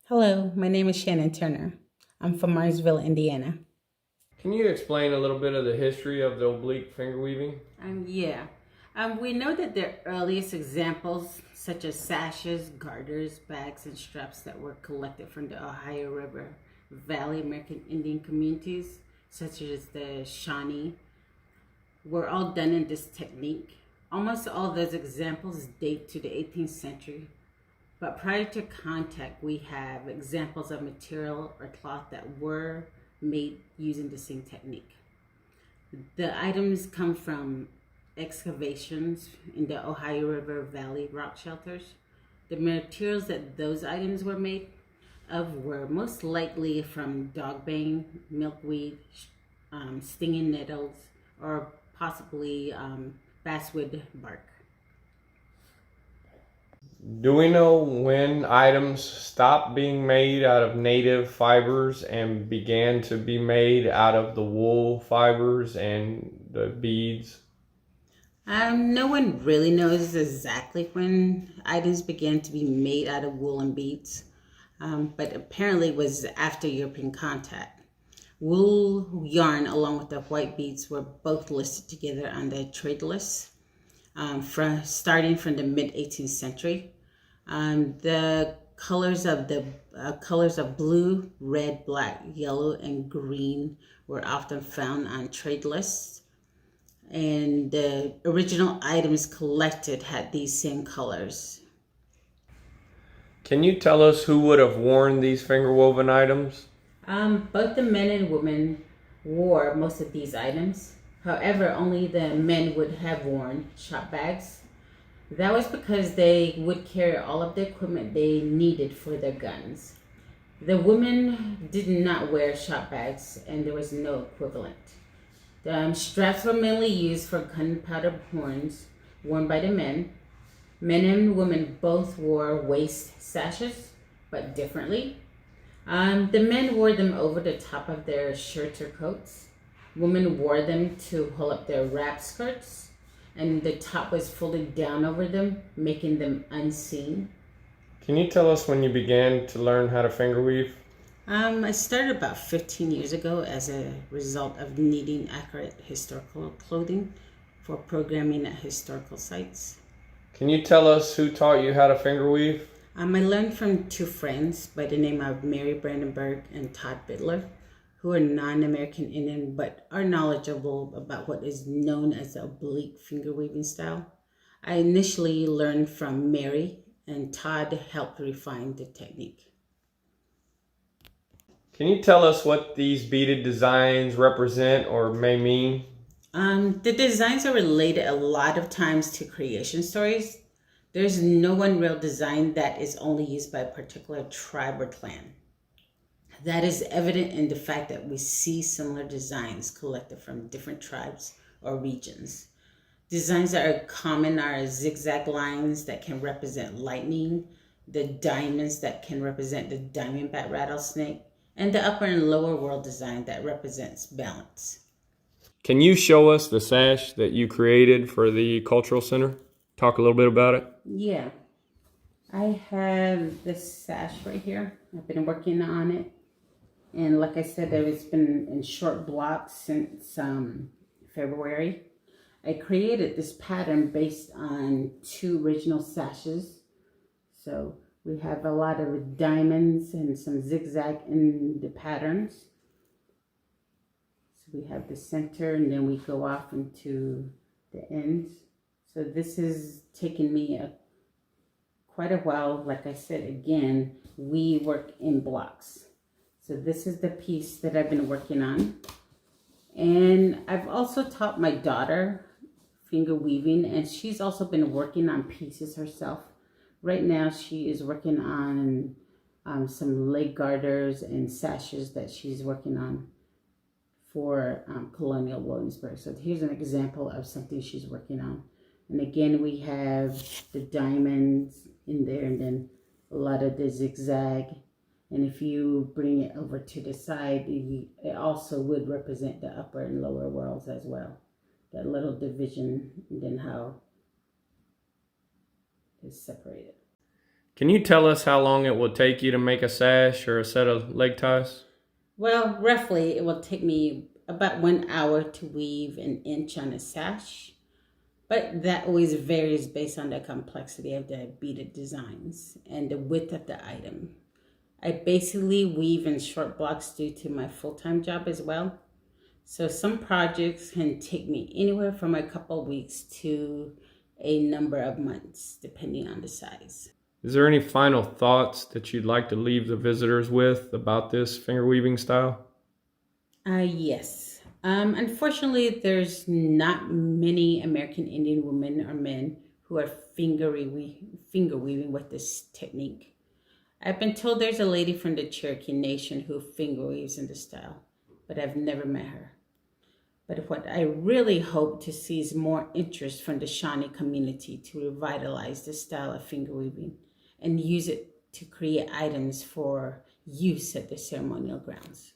Hello, my name is Shannon Turner. I'm from Marsville, Indiana. Can you explain a little bit of the history of the oblique finger weaving? Yeah. We know that the earliest examples, such as sashes, garters, bags, and straps that were collected from the Ohio River Valley American Indian communities, such as the Shawnee, were all done in this technique. Almost all those examples date to the 18th century, but prior to contact, we have examples of material or cloth that were made using the same technique. The items come from excavations in the Ohio River Valley rock shelters. The materials that those items were made of were most likely from dogbane, milkweed, stinging nettles, or possibly basswood bark. Do we know when items stopped being made out of native fibers and began to be made out of the wool fibers and the beads? No one really knows exactly when items began to be made out of wool and beads, but apparently it was after European contact. Wool yarn, along with the white beads, were both listed together on the trade list starting from the mid 18th century. The colors of blue, red, black, yellow, and green were often found on trade lists, and the original items collected had these same colors. Can you tell us who would have worn these finger woven items? Both the men and women wore most of these items. However, only the men would have worn shop bags. That was because they would carry all of the equipment they needed for their guns. The women did not wear shop bags, and there was no equivalent. The straps were mainly used for gunpowder horns worn by the men. Men and women both wore waist sashes, but differently. The men wore them over the top of their shirts or coats. Women wore them to hold up their wrap skirts, and the top was folded down over them, making them unseen. Can you tell us when you began to learn how to finger weave? I started about 15 years ago as a result of needing accurate historical clothing for programming at historical sites. Can you tell us who taught you how to finger weave? I learned from two friends by the name of Mary Brandenburg and Todd Bittler, who are non-American Indian but are knowledgeable about what is known as the oblique finger weaving style. I initially learned from Mary, and Todd helped refine the technique. Can you tell us what these beaded designs represent or may mean? The designs are related a lot of times to creation stories. There's no one real design that is only used by a particular tribe or clan. That is evident in the fact that we see similar designs collected from different tribes or regions. Designs that are common are zigzag lines that can represent lightning, the diamonds that can represent the diamondback rattlesnake, and the upper and lower world design that represents balance. Can you show us the sash that you created for the cultural center? Talk a little bit about it. Yeah, I have this sash right here. I've been working on it. And like I said, it's been in short blocks since February. I created this pattern based on two original sashes. So we have a lot of diamonds and some zigzag in the patterns. So we have the center, and then we go off into the ends. So this has taken me quite a while. Like I said, again, we work in blocks. So this is the piece that I've been working on. And I've also taught my daughter finger weaving, and she's also been working on pieces herself. Right now she is working on some leg garters and sashes that she's working on for Colonial Williamsburg. So here's an example of something she's working on. And again, we have the diamonds in there, and then a lot of the zigzag. And if you bring it over to the side, it also would represent the upper and lower worlds as well. That little division, and then how it's separated. Can you tell us how long it will take you to make a sash or a set of leg ties? Well, roughly, it will take me about 1 hour to weave an inch on a sash, but that always varies based on the complexity of the beaded designs and the width of the item. I basically weave in short blocks due to my full-time job as well. So some projects can take me anywhere from a couple weeks to a number of months, depending on the size. Is there any final thoughts that you'd like to leave the visitors with about this finger weaving style? Yes. Unfortunately, there's not many American Indian women or men who are finger weaving with this technique. I've been told there's a lady from the Cherokee Nation who finger weaves in the style, but I've never met her. But what I really hope to see is more interest from the Shawnee community to revitalize the style of finger weaving and use it to create items for use at the ceremonial grounds.